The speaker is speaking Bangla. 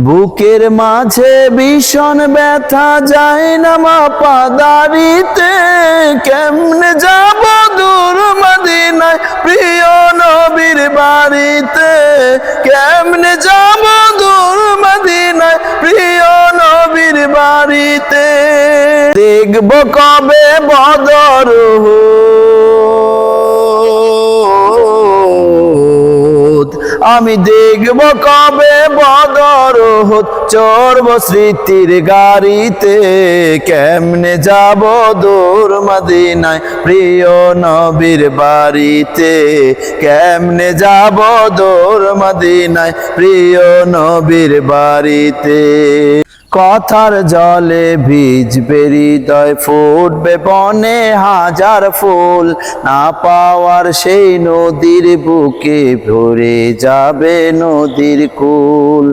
বুকের মাঝে ভীষণ ব্যথা যায় না মাপা দাড়িতে, কেমনে যাব দূর মদিনায় প্রিয় নবীর বাড়িতে, কেমনে যাব দূর মদিনায় প্রিয় নবীর বাড়িতে। দেখব কবে বদর আমি দেখব কবে বদর চড়ব স্মৃতির গাড়িতে, কেমনে যাব দূর মদিনায় প্রিয় নবীর বাড়িতে, কেমনে যাব দূর মদিনায় প্রিয় নবীর বাড়িতে। কথার জলে ভিজবে হৃদয়, ফুটবে বনে হাজার ফুল, না পাওয়ার সেই নদীর বুকে ভরে যাবে নদীর কুল।